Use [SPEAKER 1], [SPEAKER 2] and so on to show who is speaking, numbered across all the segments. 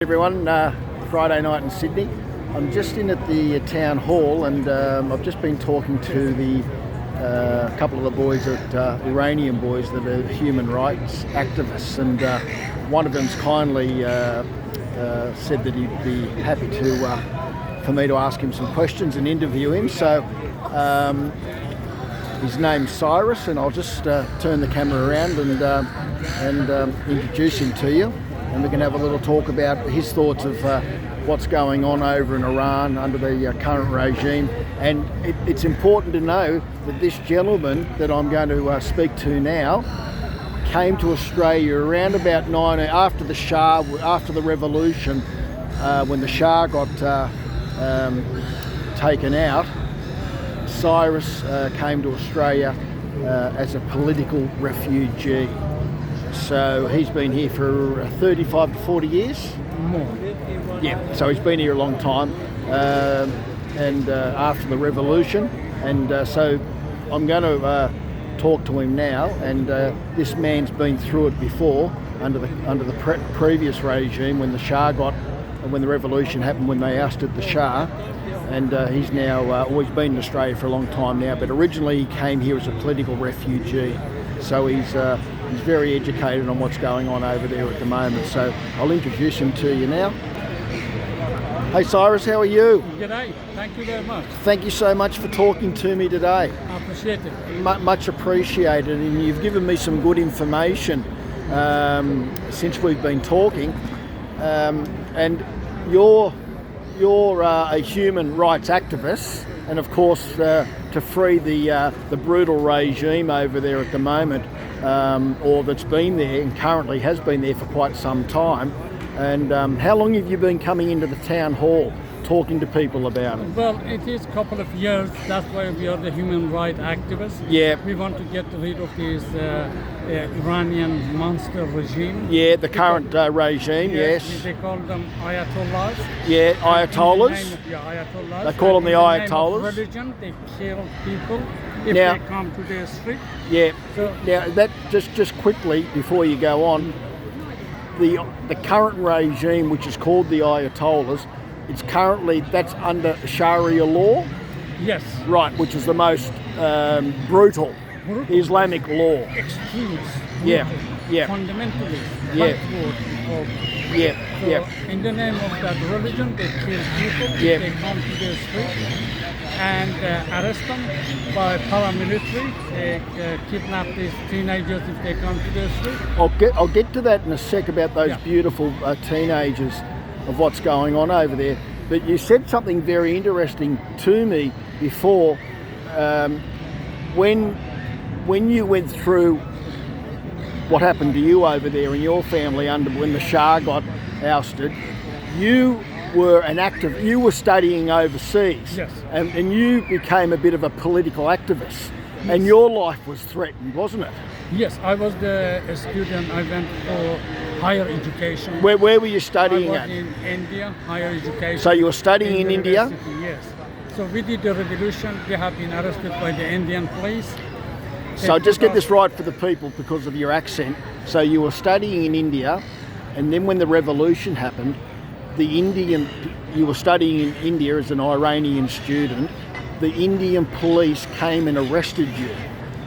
[SPEAKER 1] Everyone, Friday night in Sydney. I'm just in at the town hall, and I've just been talking to the couple of the boys, Iranian boys that are human rights activists, and one of them's kindly said that he'd be happy for me to ask him some questions and interview him. So his name's Syrus, and I'll just turn the camera around and introduce him to you. And we can have a little talk about his thoughts of what's going on over in Iran under the current regime. And it's important to know that this gentleman that I'm going to speak to now came to Australia around about after the Shah, after the revolution, when the Shah got taken out. Syrus came to Australia as a political refugee. So he's been here for 35 to 40 years?
[SPEAKER 2] More.
[SPEAKER 1] Yeah, so he's been here a long time, and after the revolution. And so I'm going to talk to him now, and this man's been through it before under the previous regime when the Shah when the revolution happened, when they ousted the Shah. And he's now always been in Australia for a long time now, but originally he came here as a political refugee. So he's very educated on what's going on over there at the moment. So I'll introduce him to you now. Hey Syrus, how are you?
[SPEAKER 2] G'day, thank you very much.
[SPEAKER 1] Thank you so much for talking to me today.
[SPEAKER 2] I appreciate it.
[SPEAKER 1] Much appreciated, and you've given me some good information since we've been talking. And you're a human rights activist, and of course to free the brutal regime over there at the moment, or that's been there and currently has been there for quite some time. And how long have you been coming into the town hall talking to people about it?
[SPEAKER 2] Well, it is a couple of years. That's why we are the human rights activists.
[SPEAKER 1] Yeah.
[SPEAKER 2] We want to get rid of this Iranian monster regime.
[SPEAKER 1] Yeah, the current regime, yes.
[SPEAKER 2] They call them Ayatollahs.
[SPEAKER 1] Yeah, Ayatollahs.
[SPEAKER 2] Ayatollahs.
[SPEAKER 1] They call them the Ayatollahs.
[SPEAKER 2] In the name of religion, they kill people if
[SPEAKER 1] Now,
[SPEAKER 2] they come to the street.
[SPEAKER 1] Yeah.
[SPEAKER 2] So,
[SPEAKER 1] now that just quickly before you go on, the current regime, which is called the Ayatollahs, that's under Sharia law.
[SPEAKER 2] yes.
[SPEAKER 1] Right, which is the most brutal Islamic law.
[SPEAKER 2] Extremists.
[SPEAKER 1] Yeah,
[SPEAKER 2] brutal,
[SPEAKER 1] yeah.
[SPEAKER 2] Fundamentalist.
[SPEAKER 1] Yeah.
[SPEAKER 2] Backward.
[SPEAKER 1] Yeah,
[SPEAKER 2] So
[SPEAKER 1] yeah.
[SPEAKER 2] in the name of that religion, they kill people.
[SPEAKER 1] Yeah.
[SPEAKER 2] They come to the street and arrest them by paramilitary. They kidnap these teenagers if they come to the street.
[SPEAKER 1] I'll get to that in a sec about those beautiful teenagers of what's going on over there. But you said something very interesting to me before. When you went through what happened to you over there and your family when the Shah got ousted, you were studying overseas.
[SPEAKER 2] Yes.
[SPEAKER 1] And you became a bit of a political activist. Yes. And your life was threatened, wasn't it?
[SPEAKER 2] Yes, I was a student. I went for higher education.
[SPEAKER 1] Where were you studying
[SPEAKER 2] I was
[SPEAKER 1] at?
[SPEAKER 2] in India, higher education.
[SPEAKER 1] So you were studying in India?
[SPEAKER 2] University, yes. So we did the revolution. We have been arrested by the Indian police.
[SPEAKER 1] So just get this right for the people because of your accent. So you were studying in India, and then when the revolution happened, you were studying in India as an Iranian student. The Indian police came and arrested you.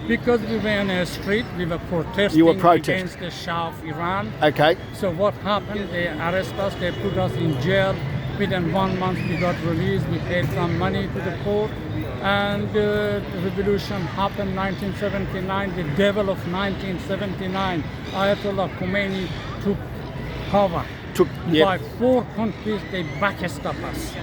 [SPEAKER 2] Because we were on a street, we were protesting,
[SPEAKER 1] You were protesting
[SPEAKER 2] against the Shah of Iran.
[SPEAKER 1] Okay.
[SPEAKER 2] So what happened? They arrested us, they put us in jail. Within 1 month we got released, we paid some money to the court. And the revolution happened 1979, the devil of 1979. Ayatollah Khomeini took power. By 4 countries, they backstabbed us.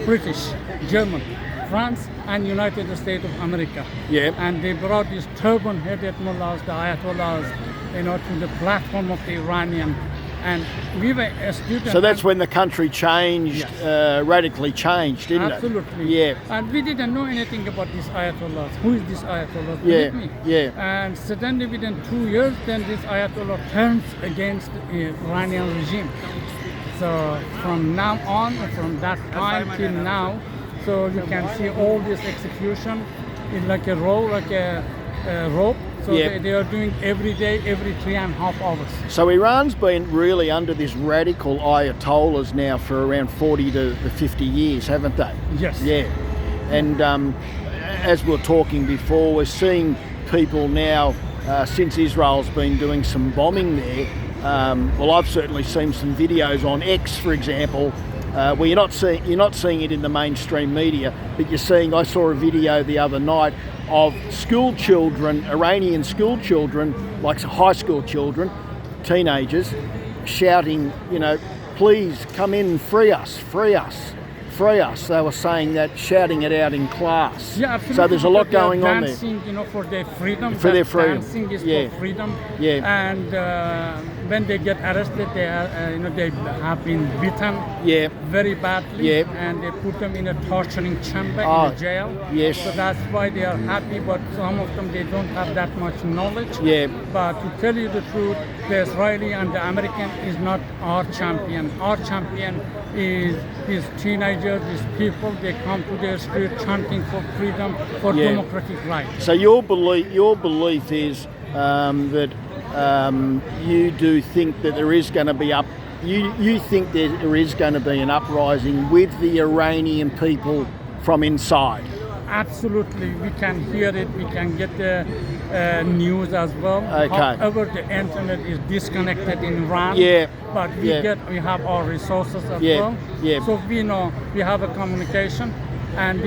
[SPEAKER 2] British, German, France, and United States of America.
[SPEAKER 1] Yeah.
[SPEAKER 2] And they brought these turban-headed mullahs, the Ayatollahs, to the platform of the Iranian. And we were a student.
[SPEAKER 1] So that's when the country changed,
[SPEAKER 2] Yes.
[SPEAKER 1] radically changed, didn't
[SPEAKER 2] Absolutely.
[SPEAKER 1] it? Yeah.
[SPEAKER 2] And we didn't know anything about these Ayatollahs. Who is this Ayatollah?
[SPEAKER 1] Yeah,
[SPEAKER 2] Believe me.
[SPEAKER 1] yeah.
[SPEAKER 2] And suddenly within 2 years, then this Ayatollah turns against the Iranian regime. So from now on, from that time till now, so you can see all this execution in like a rope. So
[SPEAKER 1] Yeah.
[SPEAKER 2] they are doing every day, every 3.5 hours.
[SPEAKER 1] So Iran's been really under this radical ayatollahs now for around 40 to 50 years, haven't they?
[SPEAKER 2] Yes.
[SPEAKER 1] Yeah. And as we were talking before, we're seeing people now, since Israel's been doing some bombing there, well, I've certainly seen some videos on X, for example, where you're not seeing it in the mainstream media, but you're seeing. I saw a video the other night of school children, Iranian school children, like high school children, teenagers, shouting, please come in and free us, free us, free us. They were saying that, shouting it out in class.
[SPEAKER 2] Yeah, absolutely.
[SPEAKER 1] So there's a lot
[SPEAKER 2] They are
[SPEAKER 1] going on there.
[SPEAKER 2] dancing, for their freedom.
[SPEAKER 1] For their freedom.
[SPEAKER 2] Dancing is
[SPEAKER 1] Yeah.
[SPEAKER 2] for freedom.
[SPEAKER 1] Yeah.
[SPEAKER 2] And when they get arrested, they are, they have been beaten
[SPEAKER 1] Yeah.
[SPEAKER 2] very badly.
[SPEAKER 1] Yeah.
[SPEAKER 2] And they put them in a torturing chamber
[SPEAKER 1] Oh,
[SPEAKER 2] in a jail.
[SPEAKER 1] yes.
[SPEAKER 2] So that's why they are happy. But some of them, they don't have that much knowledge.
[SPEAKER 1] Yeah.
[SPEAKER 2] But to tell you the truth, the Israeli and the American is not our champion. Our champion is these teenagers, these people. They come to the street chanting for freedom, for
[SPEAKER 1] Yeah.
[SPEAKER 2] democratic rights.
[SPEAKER 1] So your belief is that you do think that there is going to be you think there is going to be an uprising with the Iranian people from inside.
[SPEAKER 2] Absolutely, we can hear it. We can get the news as well.
[SPEAKER 1] Okay.
[SPEAKER 2] However, the internet is disconnected in Iran.
[SPEAKER 1] Yeah.
[SPEAKER 2] But
[SPEAKER 1] Yeah.
[SPEAKER 2] we have our resources as
[SPEAKER 1] Yeah.
[SPEAKER 2] well.
[SPEAKER 1] Yeah.
[SPEAKER 2] So we know we have a communication, and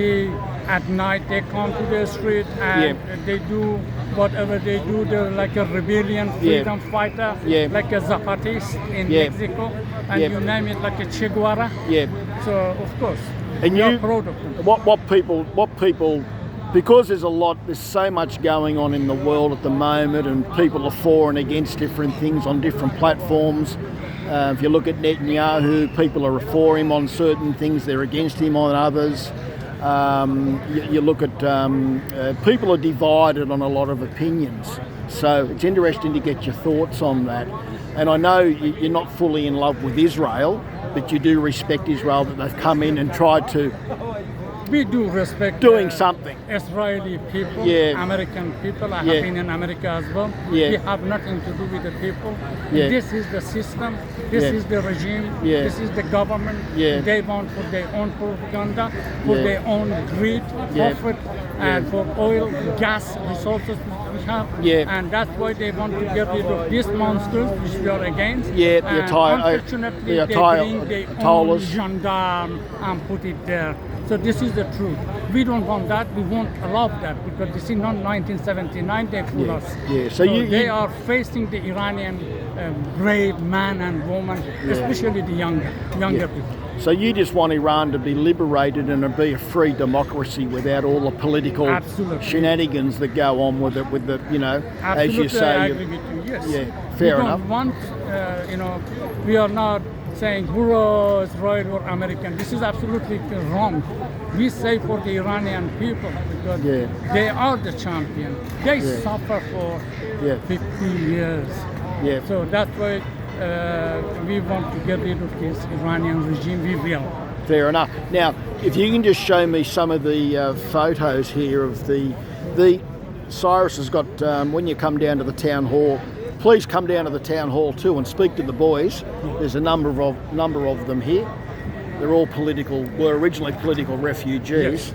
[SPEAKER 2] at night they come to the street and they do whatever they do. They're like a rebellion, freedom fighter,
[SPEAKER 1] Yeah.
[SPEAKER 2] like a Zapatista in
[SPEAKER 1] Yeah.
[SPEAKER 2] Mexico, and
[SPEAKER 1] Yeah.
[SPEAKER 2] you name it, like a Che Guevara.
[SPEAKER 1] Yeah.
[SPEAKER 2] So of course,
[SPEAKER 1] And
[SPEAKER 2] we are
[SPEAKER 1] you,
[SPEAKER 2] proud of them.
[SPEAKER 1] what people, because there's so much going on in the world at the moment, and people are for and against different things on different platforms. If you look at Netanyahu, people are for him on certain things, they're against him on others. You look at people are divided on a lot of opinions. So it's interesting to get your thoughts on that. And I know you're not fully in love with Israel, but you do respect Israel, that they've come in and tried to
[SPEAKER 2] We do respect
[SPEAKER 1] doing something.
[SPEAKER 2] Israeli people,
[SPEAKER 1] Yeah.
[SPEAKER 2] American people. I
[SPEAKER 1] Yeah.
[SPEAKER 2] have been in America as well.
[SPEAKER 1] Yeah.
[SPEAKER 2] We have nothing to do with the people.
[SPEAKER 1] Yeah.
[SPEAKER 2] This is the system. This
[SPEAKER 1] Yeah.
[SPEAKER 2] is the regime.
[SPEAKER 1] Yeah.
[SPEAKER 2] This is the government.
[SPEAKER 1] Yeah.
[SPEAKER 2] They want for their own propaganda, for
[SPEAKER 1] Yeah.
[SPEAKER 2] their own greed,
[SPEAKER 1] Yeah.
[SPEAKER 2] profit, and for oil, gas resources we have.
[SPEAKER 1] Yeah.
[SPEAKER 2] And that's why they want to get rid of these monsters, which we are against.
[SPEAKER 1] Yeah, the
[SPEAKER 2] And unfortunately, they bring their own
[SPEAKER 1] Ayatollahs.
[SPEAKER 2] gendarme and put it there. So this is the truth. We don't want that. We won't allow that, because this is not 1979. They fooled
[SPEAKER 1] Yeah,
[SPEAKER 2] us.
[SPEAKER 1] yeah. So
[SPEAKER 2] they
[SPEAKER 1] you-
[SPEAKER 2] are facing the Iranian brave man and woman, especially the younger people.
[SPEAKER 1] So you just want Iran to be liberated and to be a free democracy without all the political
[SPEAKER 2] Absolutely.
[SPEAKER 1] shenanigans that go on with it, as you
[SPEAKER 2] Absolutely,
[SPEAKER 1] say.
[SPEAKER 2] I agree with you. Yes.
[SPEAKER 1] Yeah, fair
[SPEAKER 2] we
[SPEAKER 1] enough.
[SPEAKER 2] don't want, we are not saying hurrah, Israel or American. This is absolutely wrong. We say for the Iranian people, because
[SPEAKER 1] Yeah.
[SPEAKER 2] they are the champion. They
[SPEAKER 1] Yeah.
[SPEAKER 2] suffer for
[SPEAKER 1] Yeah.
[SPEAKER 2] 50 years.
[SPEAKER 1] Yeah.
[SPEAKER 2] So that's why we want to get rid of this Iranian regime. We will.
[SPEAKER 1] Fair enough. Now, if you can just show me some of the photos here of the Syrus has got, when you come down to the town hall, please come down to the town hall too and speak to the boys. There's a number of them here. They're all were originally political refugees.
[SPEAKER 2] Yes.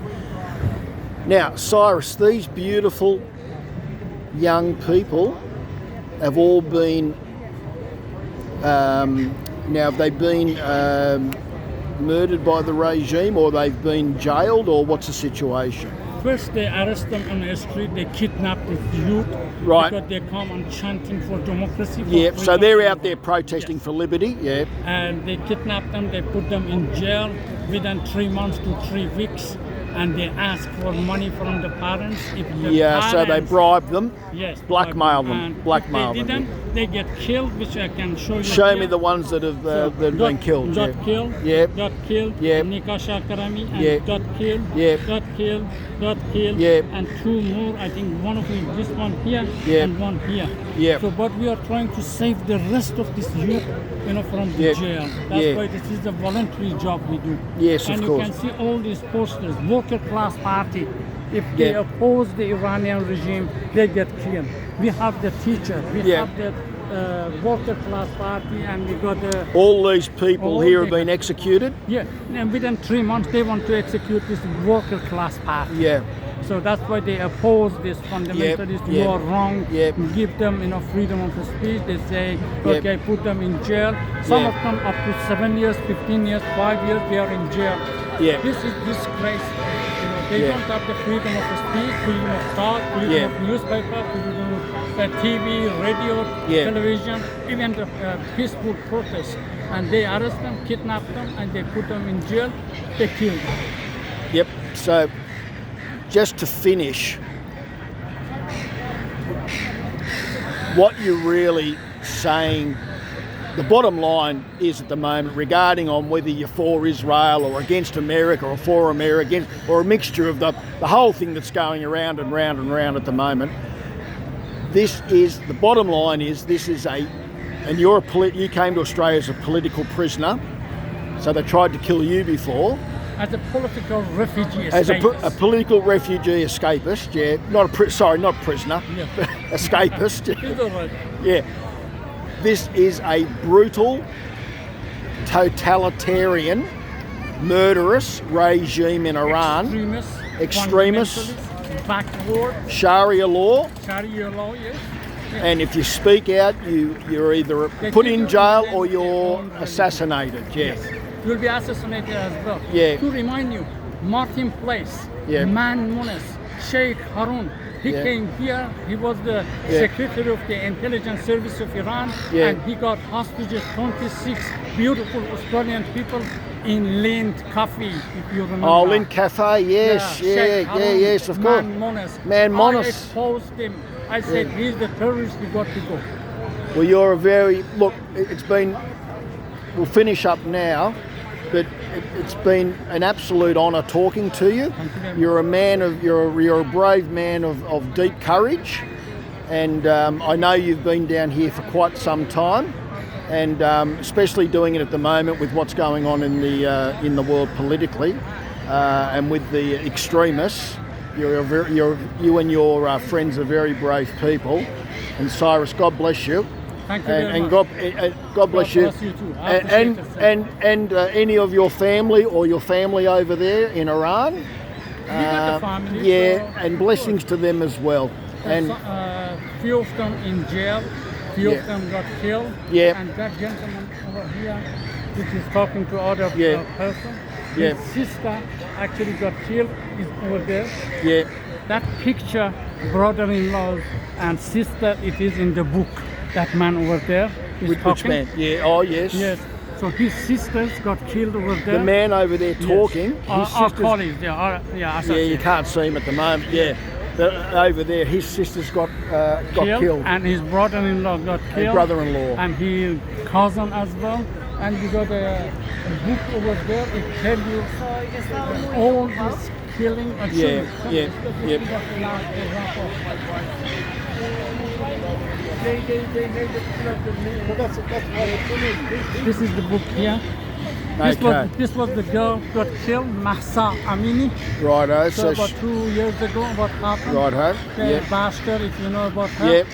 [SPEAKER 1] Now, Syrus, these beautiful young people have all been, have they been murdered by the regime, or they've been jailed, or what's the situation?
[SPEAKER 2] First, they arrest them on the street. They kidnap the youth,
[SPEAKER 1] Right.
[SPEAKER 2] because they come and chanting for democracy. For
[SPEAKER 1] Yeah, so
[SPEAKER 2] freedom.
[SPEAKER 1] they're out there protesting for liberty, yeah.
[SPEAKER 2] And they kidnap them. They put them in jail within 3 months to 3 weeks, and they ask for money from the parents. If the
[SPEAKER 1] Yeah, so they
[SPEAKER 2] parents-
[SPEAKER 1] bribe them.
[SPEAKER 2] Yes,
[SPEAKER 1] blackmail them,
[SPEAKER 2] And
[SPEAKER 1] blackmail
[SPEAKER 2] if they
[SPEAKER 1] them,
[SPEAKER 2] didn't, they get killed, which I can show you.
[SPEAKER 1] Show
[SPEAKER 2] here.
[SPEAKER 1] me the ones that have
[SPEAKER 2] So,
[SPEAKER 1] been killed.
[SPEAKER 2] Got
[SPEAKER 1] Yeah.
[SPEAKER 2] killed.
[SPEAKER 1] Yep.
[SPEAKER 2] Got killed.
[SPEAKER 1] Yep.
[SPEAKER 2] Nika Shakarami and
[SPEAKER 1] Yep.
[SPEAKER 2] got killed.
[SPEAKER 1] Yep.
[SPEAKER 2] Got killed. Got killed.
[SPEAKER 1] Yep.
[SPEAKER 2] And 2 more. I think one of them, this one here
[SPEAKER 1] Yep.
[SPEAKER 2] and one here.
[SPEAKER 1] Yep.
[SPEAKER 2] So, but we are trying to save the rest of this youth, from the
[SPEAKER 1] Yep.
[SPEAKER 2] jail. That's
[SPEAKER 1] Yeah.
[SPEAKER 2] why this is a voluntary job we do.
[SPEAKER 1] Yes,
[SPEAKER 2] and
[SPEAKER 1] of
[SPEAKER 2] you
[SPEAKER 1] course.
[SPEAKER 2] can see all these posters. Worker class party. If they
[SPEAKER 1] Yeah.
[SPEAKER 2] oppose the Iranian regime, they get killed. we have the teacher, we
[SPEAKER 1] Yeah.
[SPEAKER 2] have the worker class party, and we got the
[SPEAKER 1] All these people
[SPEAKER 2] All
[SPEAKER 1] here
[SPEAKER 2] the-
[SPEAKER 1] have been executed.
[SPEAKER 2] yeah. And within 3 months, they want to execute this worker class party.
[SPEAKER 1] Yeah,
[SPEAKER 2] So that's why they oppose this fundamentalist. You are wrong.
[SPEAKER 1] Yep.
[SPEAKER 2] Give them freedom of speech. They say,
[SPEAKER 1] Yep.
[SPEAKER 2] okay, put them in jail. Some
[SPEAKER 1] Yeah.
[SPEAKER 2] of them up to 7 years, 15 years, 5 years, they are in jail.
[SPEAKER 1] Yeah.
[SPEAKER 2] This is disgrace. They
[SPEAKER 1] Yeah.
[SPEAKER 2] don't have the freedom of speech, freedom of thought, freedom
[SPEAKER 1] Yeah.
[SPEAKER 2] of newspaper, freedom of TV, radio,
[SPEAKER 1] Yeah.
[SPEAKER 2] television, even the peaceful protests. And they arrest them, kidnap them, and they put them in jail. They kill them.
[SPEAKER 1] yep. So, just to finish, what you're really saying, the bottom line is at the moment regarding on whether you're for Israel or against America or for America or a mixture of the whole thing that's going around and round and round at the moment. This is, the bottom line is, this is a, and you came to Australia as a political prisoner, so they tried to kill you before.
[SPEAKER 2] As a political refugee,
[SPEAKER 1] As a political refugee escapist, yeah, not prisoner,
[SPEAKER 2] Yeah.
[SPEAKER 1] escapist,
[SPEAKER 2] It's all right.
[SPEAKER 1] yeah. This is a brutal, totalitarian, murderous regime in Iran,
[SPEAKER 2] Extremists, backward,
[SPEAKER 1] Sharia law,
[SPEAKER 2] Sharia law, yes.
[SPEAKER 1] and if you speak out, you're either
[SPEAKER 2] They
[SPEAKER 1] put
[SPEAKER 2] kill
[SPEAKER 1] in
[SPEAKER 2] you
[SPEAKER 1] jail
[SPEAKER 2] and
[SPEAKER 1] or
[SPEAKER 2] then
[SPEAKER 1] you're
[SPEAKER 2] they own
[SPEAKER 1] assassinated, yes.
[SPEAKER 2] You'll be assassinated as well.
[SPEAKER 1] Yeah.
[SPEAKER 2] To remind you, Martin Place,
[SPEAKER 1] Yeah.
[SPEAKER 2] Man Munis, Sheikh Harun, he
[SPEAKER 1] Yeah.
[SPEAKER 2] came here, he was the
[SPEAKER 1] Yeah.
[SPEAKER 2] secretary of the intelligence service of Iran,
[SPEAKER 1] Yeah.
[SPEAKER 2] and he got hostages, 26 beautiful Australian people in Lind Cafe, if you remember.
[SPEAKER 1] Oh, Lind Cafe, yes, yeah,
[SPEAKER 2] Sheikh Harun,
[SPEAKER 1] yes, of course.
[SPEAKER 2] Man Munis.
[SPEAKER 1] Man
[SPEAKER 2] I
[SPEAKER 1] Munis.
[SPEAKER 2] exposed him. I said, he's the terrorist, we got to go.
[SPEAKER 1] Well, you're a very, look, it's been, we'll finish up now, but it's been an absolute honour talking to you.
[SPEAKER 2] Thank you very much.
[SPEAKER 1] You're a man of, you're a brave man of deep courage, and I know you've been down here for quite some time, and especially doing it at the moment with what's going on in the world politically, and with the extremists. You and your friends are very brave people, and Syrus, God bless you.
[SPEAKER 2] Thank you very
[SPEAKER 1] And
[SPEAKER 2] much.
[SPEAKER 1] God bless you.
[SPEAKER 2] bless you too. I appreciate
[SPEAKER 1] And any of your family or your family over there in Iran.
[SPEAKER 2] We got the family.
[SPEAKER 1] Yeah,
[SPEAKER 2] so-
[SPEAKER 1] and blessings to them as well. And
[SPEAKER 2] few of them in jail, few
[SPEAKER 1] Yeah.
[SPEAKER 2] of them got killed.
[SPEAKER 1] Yeah.
[SPEAKER 2] And that gentleman over here, which is talking to other
[SPEAKER 1] Yeah.
[SPEAKER 2] person,
[SPEAKER 1] Yeah.
[SPEAKER 2] his sister actually got killed, is over there.
[SPEAKER 1] yeah,
[SPEAKER 2] That picture, brother-in-law and sister, it is in the book. That man over there is
[SPEAKER 1] which
[SPEAKER 2] talking.
[SPEAKER 1] man? Yeah, oh yes.
[SPEAKER 2] Yes. So his sisters got killed over there.
[SPEAKER 1] The man over there talking.
[SPEAKER 2] Yes.
[SPEAKER 1] His
[SPEAKER 2] Our
[SPEAKER 1] sisters,
[SPEAKER 2] colleagues, they are, yeah,
[SPEAKER 1] yeah, you
[SPEAKER 2] assassinated.
[SPEAKER 1] can't see him at the moment. Yeah, over there, his sisters got killed.
[SPEAKER 2] And his brother-in-law got killed.
[SPEAKER 1] brother-in-law.
[SPEAKER 2] And his cousin as well. And we got a book over there. It tells you all this killing.
[SPEAKER 1] Yeah, yeah, yep.
[SPEAKER 2] This is the book here.
[SPEAKER 1] Okay.
[SPEAKER 2] This was the girl got killed, Mahsa Amini.
[SPEAKER 1] Righto.
[SPEAKER 2] So
[SPEAKER 1] So,
[SPEAKER 2] about 2 years ago, what happened?
[SPEAKER 1] righto.
[SPEAKER 2] The
[SPEAKER 1] Yep.
[SPEAKER 2] bastard, if you know about her.
[SPEAKER 1] Yep.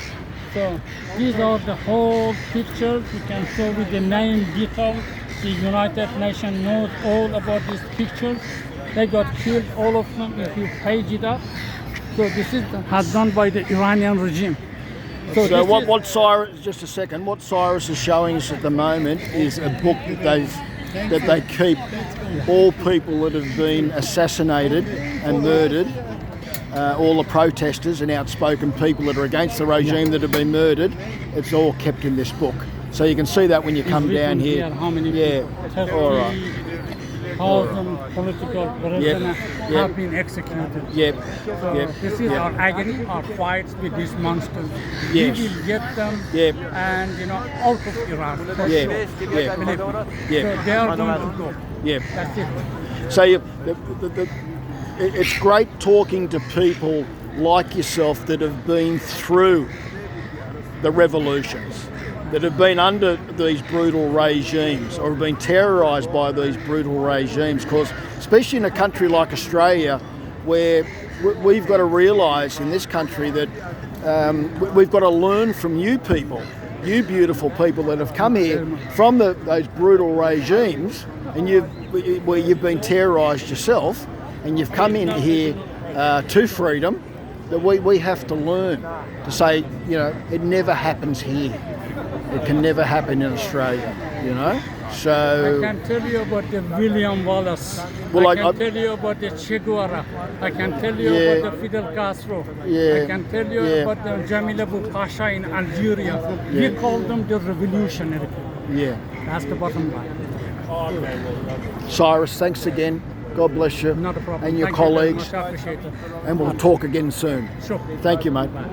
[SPEAKER 2] So these are the whole pictures. You can show with the name detail. The United Nations knows all about these pictures. They got killed, all of them, if you page it up. So this is has done by the Iranian regime.
[SPEAKER 1] So
[SPEAKER 2] this is-
[SPEAKER 1] what Cyrus? Just a second. What Cyrus is showing us at the moment is a book that they keep all people that have been assassinated and murdered, all the protesters and outspoken people that are against the regime that have been murdered. It's all kept in this book. So you can see that when you come
[SPEAKER 2] It's
[SPEAKER 1] down
[SPEAKER 2] written
[SPEAKER 1] here.
[SPEAKER 2] How many
[SPEAKER 1] Yeah.
[SPEAKER 2] people?
[SPEAKER 1] All right.
[SPEAKER 2] 30,000 political prisoners
[SPEAKER 1] Yep.
[SPEAKER 2] have been executed.
[SPEAKER 1] Yep.
[SPEAKER 2] So
[SPEAKER 1] Yep.
[SPEAKER 2] this is
[SPEAKER 1] Yep.
[SPEAKER 2] our agony, our fights with these monsters.
[SPEAKER 1] Yes.
[SPEAKER 2] We will get them
[SPEAKER 1] Yep.
[SPEAKER 2] and out of Iran. For
[SPEAKER 1] Yeah.
[SPEAKER 2] sure.
[SPEAKER 1] Yeah.
[SPEAKER 2] Believe me.
[SPEAKER 1] Yeah.
[SPEAKER 2] So they are going to go.
[SPEAKER 1] Yeah.
[SPEAKER 2] That's it.
[SPEAKER 1] So it's great talking to people like yourself that have been through the revolutions, that have been under these brutal regimes or have been terrorised by these brutal regimes, because especially in a country like Australia, where we've got to realise in this country that we've got to learn from you people, you beautiful people that have come here from those brutal regimes, and where you've been terrorised yourself, and you've come in here to freedom. That we have to learn to say, you know, it never happens here. It can never happen in Australia, you know. So
[SPEAKER 2] I can tell you about the William Wallace.
[SPEAKER 1] Well,
[SPEAKER 2] I can tell you about the Che Guevara. I can tell you about the Fidel Castro. I can tell you about the Jamil Abu Pasha in Algeria. We call them the revolutionary people.
[SPEAKER 1] Yeah.
[SPEAKER 2] That's the bottom line.
[SPEAKER 1] Syrus, thanks again. God bless you.
[SPEAKER 2] Not a problem.
[SPEAKER 1] And your
[SPEAKER 2] Thank
[SPEAKER 1] colleagues.
[SPEAKER 2] You very much. I appreciate it.
[SPEAKER 1] And we'll talk again soon.
[SPEAKER 2] Sure.
[SPEAKER 1] Thank you, mate.
[SPEAKER 2] Bye.